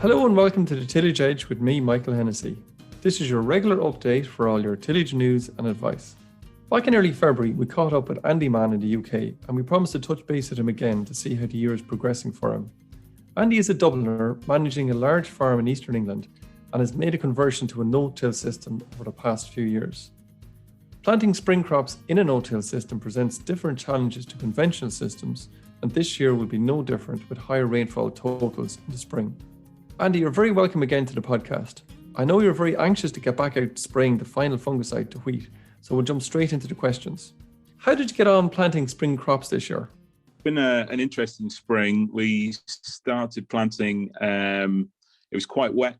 Hello and welcome to the Tillage Edge with me, Michael Hennessy. This is your regular update for all your tillage news and advice. Back in early February, we caught up with Andy Mahon in the UK and we promised to touch base with him again to see how the year is progressing for him. Andy is a Dubliner managing a large farm in Eastern England and has made a conversion to a no-till system over the past few years. Planting spring crops in a no-till system presents different challenges to conventional systems, and this year will be no different with higher rainfall totals in the spring. Andy, you're very welcome again to the podcast. I know you're very anxious to get back out spraying the final fungicide to wheat, so we'll jump straight into the questions. How did you get on planting spring crops this year? It's been an interesting spring. We started planting, it was quite wet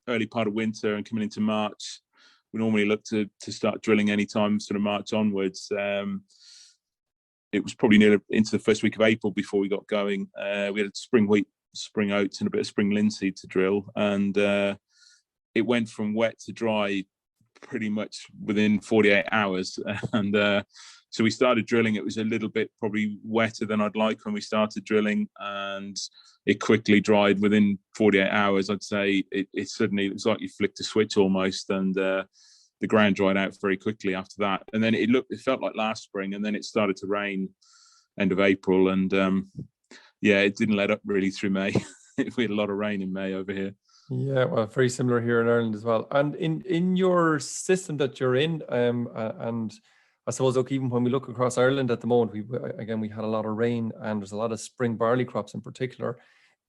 early part of winter and coming into March. We normally look to start drilling anytime sort of March onwards. It was probably near into the first week of April before we got going. We had spring wheat, spring oats and a bit of spring linseed to drill, and it went from wet to dry pretty much within 48 hours. And so we started drilling. It was a little bit probably wetter than I'd like when we started drilling, and it quickly dried within 48 hours. I'd say it was like you flicked a switch almost, and the ground dried out very quickly after that. And then it felt like last spring, and then it started to rain end of April, and it didn't let up really through May. We had a lot of rain in May over here. Yeah, well, very similar here in Ireland as well. And in your system that you're in, and I suppose, look, even when we look across Ireland at the moment, we had a lot of rain, and there's a lot of spring barley crops in particular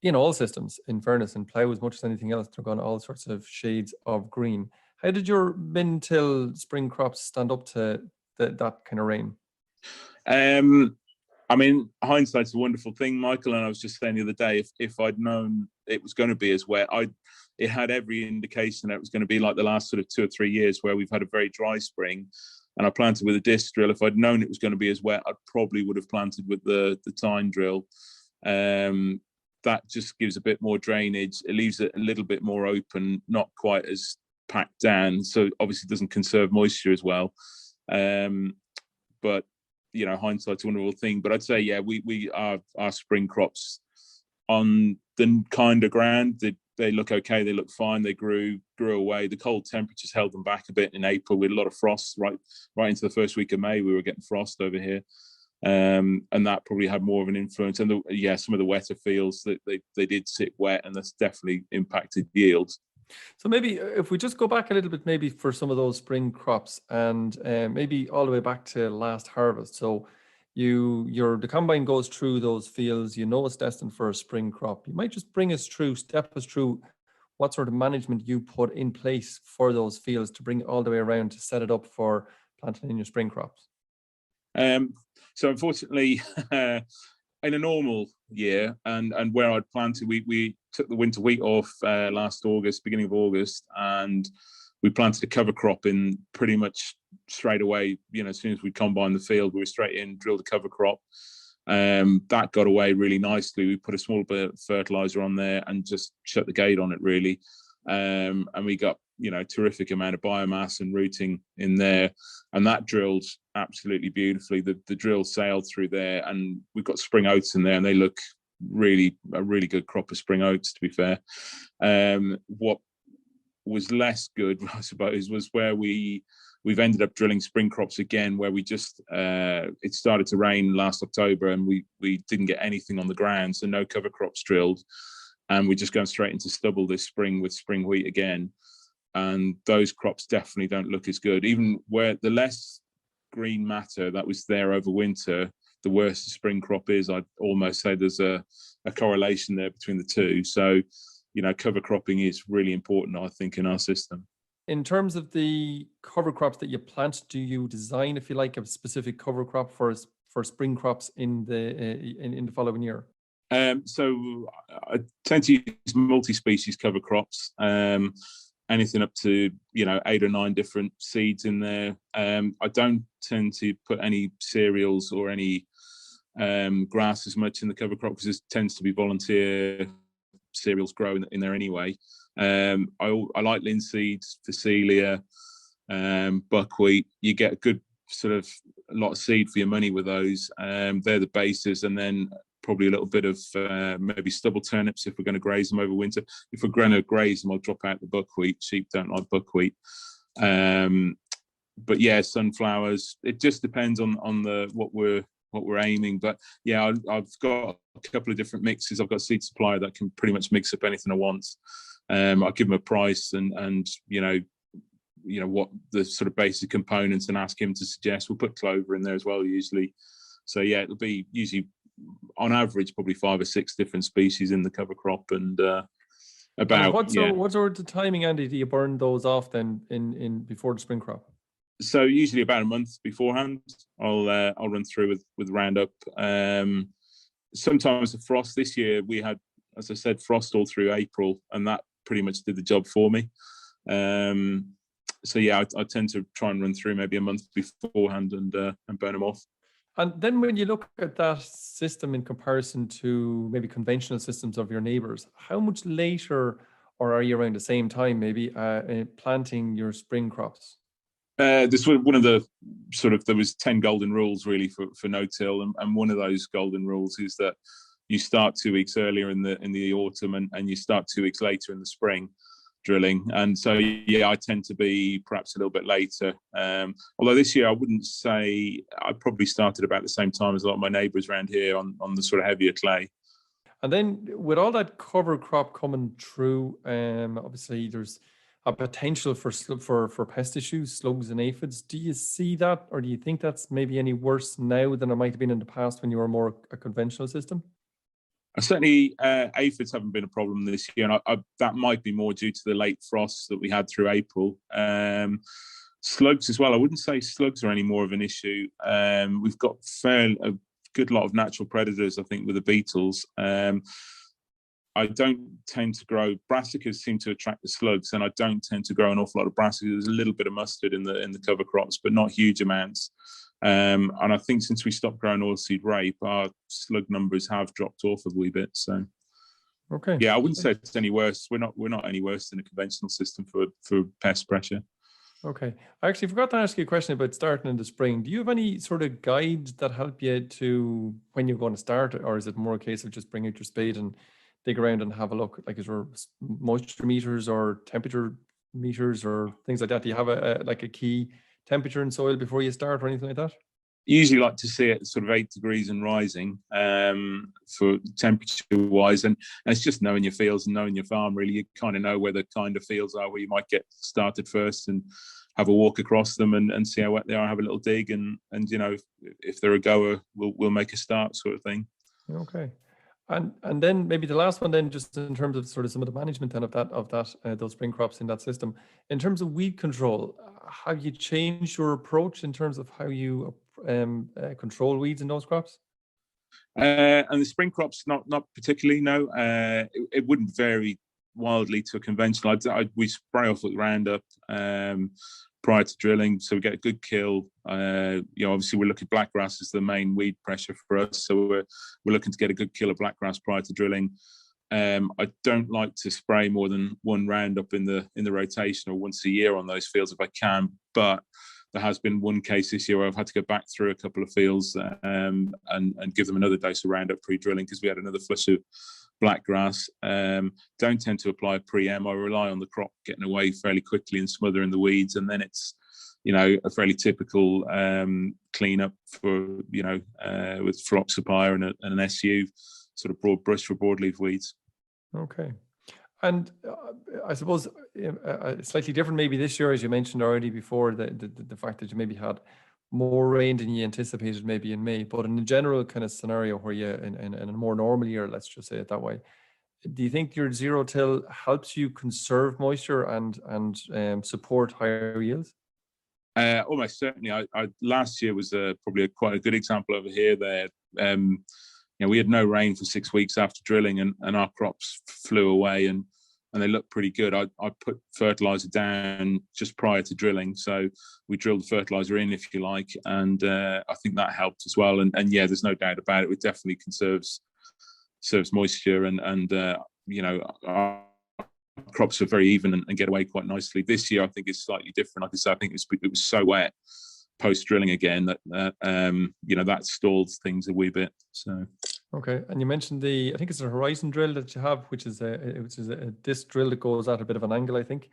in all systems, in fairness, and plough as much as anything else. They're gone all sorts of shades of green. How did your min-till spring crops stand up to that kind of rain? I mean, hindsight's a wonderful thing, Michael. And I was just saying the other day, if I'd known it was going to be as wet, it had every indication that it was going to be like the last sort of 2 or 3 years where we've had a very dry spring. And I planted with a disc drill. If I'd known it was going to be as wet, I probably would have planted with the tine drill. That just gives a bit more drainage. It leaves it a little bit more open, not quite as packed down. So obviously doesn't conserve moisture as well. But you know, hindsight's a wonderful thing. But I'd say, yeah, we our spring crops on the kind of ground, they look okay, they look fine, they grew away. The cold temperatures held them back a bit in April. We had a lot of frost right into the first week of May. We were getting frost over here, and that probably had more of an influence. And some of the wetter fields that they did sit wet, and that's definitely impacted yields. So maybe if we just go back a little bit, maybe for some of those spring crops, and maybe all the way back to last harvest. So the combine goes through those fields, you know it's destined for a spring crop. You might just step us through what sort of management you put in place for those fields to bring it all the way around to set it up for planting in your spring crops. So unfortunately, in a normal year, and where I'd planted, we took the winter wheat off last August, beginning of August, and we planted a cover crop in pretty much straight away. You know, as soon as we combined the field, we were straight in, drilled a cover crop. That got away really nicely. We put a small bit of fertilizer on there and just shut the gate on it really. And we got, terrific amount of biomass and rooting in there. And that drilled absolutely beautifully. The drill sailed through there, and we've got spring oats in there, and they look a really good crop of spring oats, to be fair. What was less good, I suppose, was where we've ended up drilling spring crops again, where we just it started to rain last October, and we didn't get anything on the ground, so no cover crops drilled, and we're just going straight into stubble this spring with spring wheat again. And those crops definitely don't look as good. Even where the less green matter that was there over winter, the worse the spring crop is. I'd almost say there's a correlation there between the two. So, cover cropping is really important, I think, in our system. In terms of the cover crops that you plant, do you design, if you like, a specific cover crop for spring crops in the following year? So I tend to use multi-species cover crops. Anything up to 8 or 9 different seeds in there. I don't tend to put any cereals or any grass as much in the cover crop, because it tends to be volunteer cereals growing in there anyway. I like linseed, phacelia, buckwheat. You get a good sort of a lot of seed for your money with those. They're the bases, and then probably a little bit of maybe stubble turnips if we're going to graze them over winter. If we're going to graze them, I'll drop out the buckwheat. Sheep don't like buckwheat. But yeah, sunflowers. It just depends on what we're aiming. But yeah, I've got a couple of different mixes. I've got a seed supplier that can pretty much mix up anything I want. I give him a price and you know what the sort of basic components and ask him to suggest. We'll put clover in there as well usually. So yeah, it'll be usually on average probably 5 or 6 different species in the cover crop and about. What sort of timing, Andy, do you burn those off then in before the spring crop? So usually about a month beforehand, I'll run through with Roundup. Sometimes the frost. This year we had, as I said, frost all through April, and that pretty much did the job for me. So yeah, I tend to try and run through maybe a month beforehand and burn them off. And then when you look at that system in comparison to maybe conventional systems of your neighbours, how much later, or are you around the same time maybe, planting your spring crops? This was one of the there was 10 golden rules really for no-till, and one of those golden rules is that you start 2 weeks earlier in the autumn and you start 2 weeks later in the spring drilling. And so yeah, I tend to be perhaps a little bit later. Although this year I wouldn't say, I probably started about the same time as a lot of my neighbours around here on the sort of heavier clay. And then with all that cover crop coming through, obviously there's a potential for pest issues, slugs and aphids. Do you see that, or do you think that's maybe any worse now than it might have been in the past when you were more a conventional system? Certainly, aphids haven't been a problem this year, and that might be more due to the late frosts that we had through April. Slugs as well. I wouldn't say slugs are any more of an issue. We've got a good lot of natural predators, I think, with the beetles. I don't tend to grow brassicas. Seem to attract the slugs, and I don't tend to grow an awful lot of brassicas. There's a little bit of mustard in the cover crops, but not huge amounts. And I think since we stopped growing oilseed rape, our slug numbers have dropped off a wee bit. So, okay, yeah, I wouldn't say it's any worse. We're not any worse than a conventional system for pest pressure. Okay, I actually forgot to ask you a question about starting in the spring. Do you have any sort of guides that help you to when you're going to start, or is it more a case of just bring out your spade and dig around and have a look? Like, is there moisture meters or temperature meters or things like that? Do you have a key temperature in soil before you start or anything like that? Usually like to see it sort of 8 degrees and rising for temperature wise, and it's just knowing your fields and knowing your farm. Really, you kind of know where the kind of fields are where you might get started first and have a walk across them and see how wet they are, have a little dig, and you know, if they're a goer, we'll make a start, sort of thing. Okay. And then maybe the last one then, just in terms of sort of some of the management then of those spring crops in that system, in terms of weed control, have you changed your approach in terms of how you control weeds in those crops? And the spring crops, not particularly. No, it wouldn't vary wildly to a conventional. We spray off with Roundup prior to drilling, so we get a good kill. Obviously we're looking, blackgrass is the main weed pressure for us, so we're looking to get a good kill of blackgrass prior to drilling. I don't like to spray more than one Roundup in the rotation, or once a year on those fields if I can. But there has been one case this year where I've had to go back through a couple of fields and give them another dose of Roundup pre-drilling because we had another flush of blackgrass. Don't tend to apply pre-em. I rely on the crop getting away fairly quickly and smothering the weeds, and then it's, you know, a fairly typical cleanup for, you know, with Phloxapire and an SU, sort of broad brush for broadleaf weeds. Okay. And I suppose slightly different maybe this year, as you mentioned already before, the fact that you maybe had more rain than you anticipated maybe in May, but in a general kind of scenario where you, in a more normal year, let's just say it that way, do you think your zero till helps you conserve moisture and support higher yields? Almost certainly. I last year was probably quite a good example over here. There, you know, we had no rain for 6 weeks after drilling, and our crops flew away, and they looked pretty good. I put fertilizer down just prior to drilling, so we drilled the fertilizer in, if you like, and I think that helped as well. And yeah, there's no doubt about it. It definitely conserves moisture, and you know, our crops are very even and get away quite nicely. This year, I think it's slightly different. Like I said, I think it was so wet post drilling again that you know, that stalled things a wee bit. So Okay, and you mentioned I think it's a horizon drill that you have, which is a disc drill that goes at a bit of an angle, I think.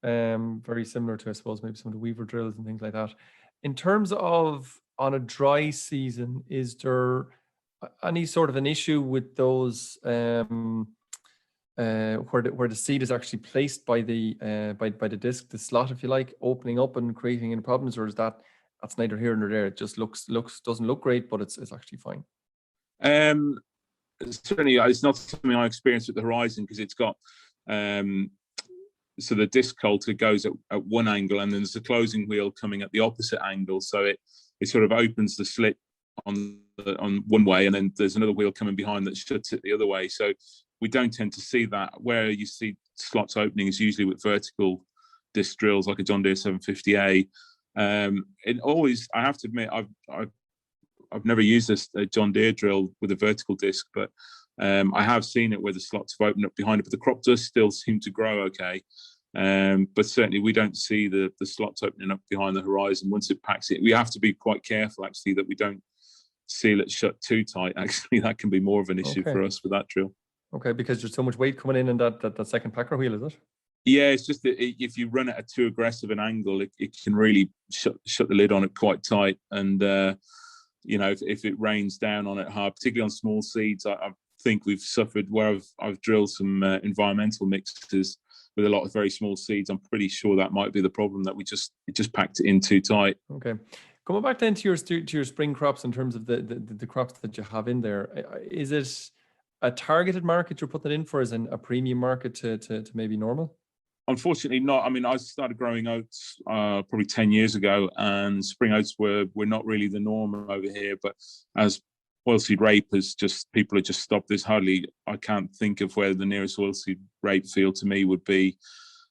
Very similar to, I suppose, maybe some of the Weaver drills and things like that. In terms of on a dry season, is there any sort of an issue with those where the seed is actually placed by the disc, the slot, if you like, opening up and creating any problems, or is that's neither here nor there? It just doesn't look great, but it's actually fine. Certainly, it's not something I experienced with the Horizon because it's got so the disc coulter goes at one angle, and then there's a closing wheel coming at the opposite angle, so it sort of opens the slit on one way, and then there's another wheel coming behind that shuts it the other way. So we don't tend to see that. Where you see slots opening is usually with vertical disc drills, like a John Deere 750A. It always, I have to admit, I've never used a John Deere drill with a vertical disc, but I have seen it where the slots have opened up behind it, but the crop does still seem to grow okay. But certainly we don't see the slots opening up behind the Horizon once it packs it. We have to be quite careful, actually, that we don't seal it shut too tight. Actually, that can be more of an issue for us with that drill. Okay, because there's so much weight coming in that second packer wheel, is it? Yeah, it's just that if you run it at too aggressive an angle, it can really shut the lid on it quite tight. And if it rains down on it hard, particularly on small seeds, I think we've suffered where I've drilled some environmental mixes with a lot of very small seeds. I'm pretty sure that might be the problem, that it just packed it in too tight. Okay. Coming back then to your spring crops, in terms of the crops that you have in there, is it a targeted market you're putting it in for, as in a premium market to maybe normal? Unfortunately not. I mean, I started growing oats probably 10 years ago, and spring oats were not really the norm over here. But as oilseed rape people have just stopped this. I can't think of where the nearest oilseed rape field to me would be.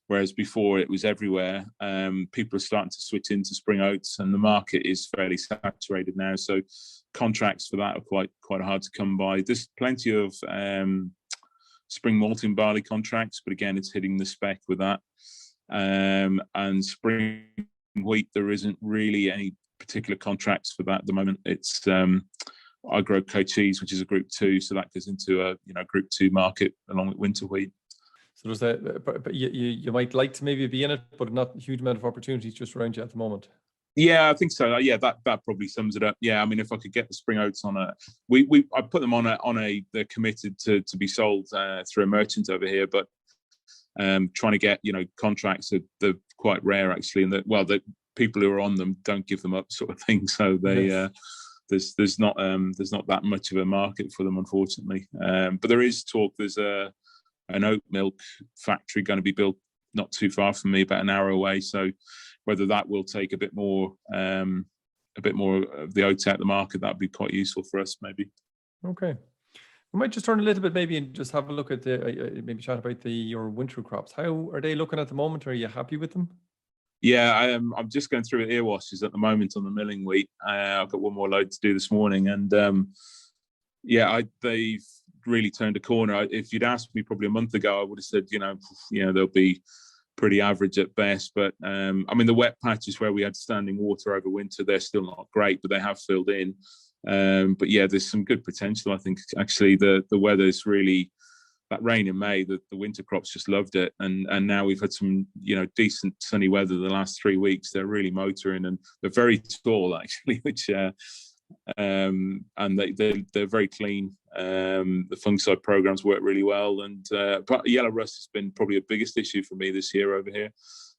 Whereas before it was everywhere. People are starting to switch into spring oats, and the market is fairly saturated now. So contracts for that are quite hard to come by. There's plenty of spring malting barley contracts, but again, it's hitting the spec with that. And spring wheat, there isn't really any particular contracts for that at the moment. It's I grow coacheese, which is a Group 2, so that goes into a Group 2 market along with winter wheat. So but you might like to maybe be in it, but not a huge amount of opportunities just around you at the moment. Yeah, I think so. Yeah, that probably sums it up. Yeah, I mean, if I could get the spring oats on I put them they're committed to be sold through a merchant over here, but trying to get contracts they're quite rare, actually, and the people who are on them don't give them up, sort of thing. So they there's not that much of a market for them, unfortunately. But there is talk. There's an oat milk factory going to be built not too far from me, about an hour away. So whether that will take a bit more of the oats out of the market, that'd be quite useful for us, maybe. Okay. We might just turn a little bit maybe and just have a look at maybe chat about your winter crops. How are they looking at the moment? Are you happy with them? Yeah, I'm just going through ear washes at the moment on the milling wheat. I've got one more load to do this morning, and they've really turned a corner. If you'd asked me probably a month ago, I would have said, they'll be pretty average at best. But I mean, the wet patches where we had standing water over winter, they're still not great, but they have filled in. But yeah, there's some good potential. I think actually the weather's really, that rain in May, the winter crops just loved it, and now we've had some decent sunny weather the last 3 weeks. They're really motoring, and they're very tall actually, which and they're very clean. The fungicide programs work really well, and but yellow rust has been probably the biggest issue for me this year over here.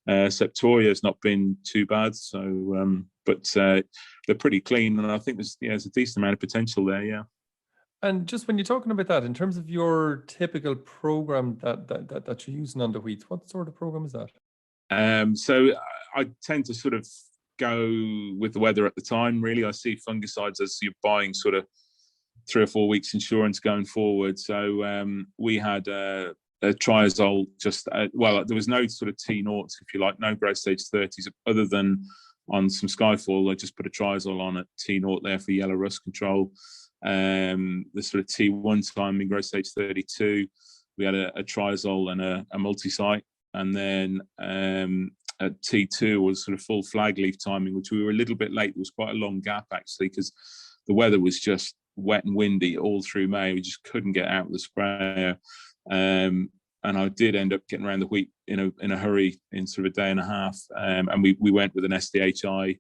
Septoria has not been too bad, so but they're pretty clean, and I think there's a decent amount of potential there. Yeah. And just when you're talking about that, in terms of your typical program that you're using on the wheat, what sort of program is that? So I tend to sort of go with the weather at the time. Really, I see fungicides as you're buying sort of 3 or 4 weeks insurance going forward. So we had a triazole. There was no sort of T0s, if you like, no growth stage 30s, other than on some Skyfall. I just put a triazole on at T0 there for yellow rust control. The sort of T1 timing, growth stage 32, we had a triazole and a multi-site, and then at T2 was sort of full flag leaf timing, which we were a little bit late. There was quite a long gap actually, because the weather was just wet and windy all through May. We just couldn't get out of the sprayer. And I did end up getting around the wheat in a hurry in sort of a day and a half. And we went with an SDHI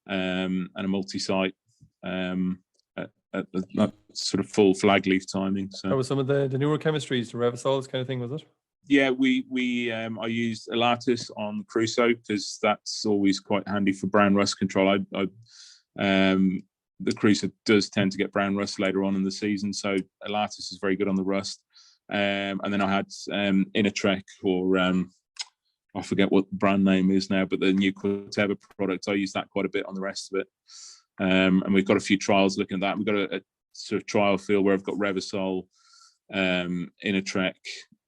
and a multi-site at sort of full flag leaf timing. So that was some of the newer chemistries, the Revisols kind of thing, was it? Yeah, I used Elatus on Crusoe because that's always quite handy for brown rust control. The Crusoe does tend to get brown rust later on in the season, so Elatus is very good on the rust. And then I had Innertrek, or I forget what the brand name is now, but the new Corteva product. I use that quite a bit on the rest of it. And we've got a few trials looking at that. We've got a sort of trial field where I've got Revisol, Innertrek,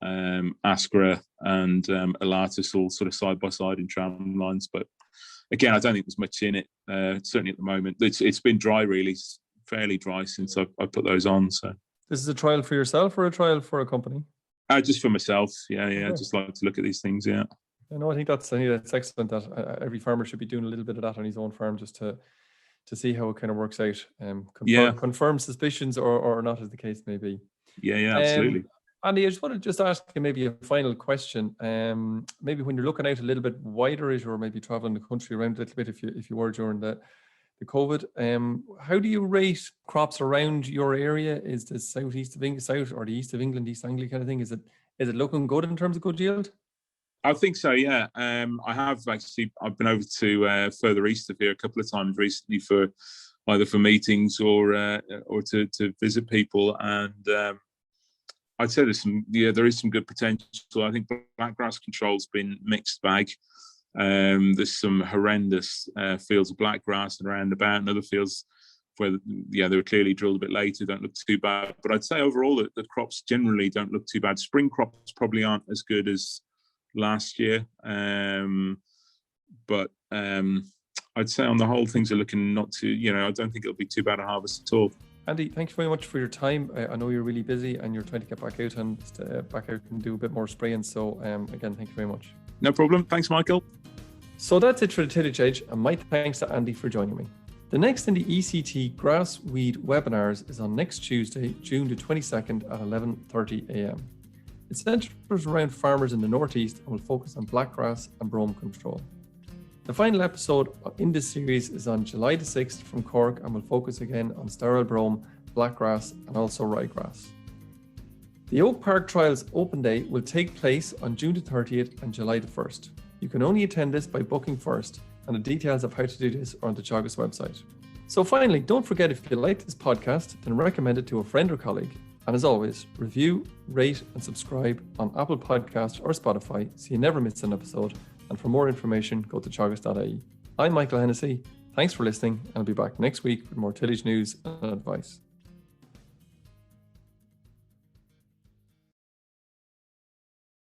Ascra, and Elatus all sort of side by side in tram lines. But again, I don't think there's much in it. Certainly at the moment, it's been dry, really, fairly dry since I put those on. So this is a trial for yourself or a trial for a company? Just for myself. Yeah. I just like to look at these things. Yeah. I think that's excellent that every farmer should be doing a little bit of that on his own farm just to see how it kind of works out. Confirm suspicions or not, as the case may be. Yeah, absolutely. Andy, I just wanted to ask you maybe a final question. Maybe when you're looking out a little bit wider, or maybe traveling the country around a little bit, if you were during the COVID, how do you rate crops around your area? Is the southeast of England, south or the east of England, East Anglia kind of thing? Is it looking good in terms of good yield? I think so, yeah. I have actually. I've been over to further east of here a couple of times recently for either for meetings or to visit people, and I'd say there is some good potential. I think blackgrass control's been mixed bag. There's some horrendous fields of blackgrass around about, and other fields where they were clearly drilled a bit later, don't look too bad. But I'd say overall that the crops generally don't look too bad. Spring crops probably aren't as good as last year, but I'd say on the whole things are looking not too. I don't think it'll be too bad a harvest at all. Andy, thank you very much for your time. I know you're really busy and you're trying to get back out and do a bit more spraying. So again, thank you very much. No problem. Thanks, Michael. So that's it for the Tillage Edge, and my thanks to Andy for joining me. The next in the ECT Grass Weed webinars is on next Tuesday, June the 22nd at 11:30 a.m. It centres around farmers in the northeast and will focus on blackgrass and brome control. The final episode in this series is on July the 6th from Cork and will focus again on sterile brome, blackgrass and also ryegrass. The Oak Park Trials Open Day will take place on June the 30th and July the 1st. You can only attend this by booking first, and the details of how to do this are on the Teagasc website. So finally, don't forget, if you like this podcast, then recommend it to a friend or colleague. And as always, review, rate and subscribe on Apple Podcasts or Spotify so you never miss an episode. And for more information, go to teagasc.ie. I'm Michael Hennessy. Thanks for listening, and I'll be back next week with more tillage news and advice.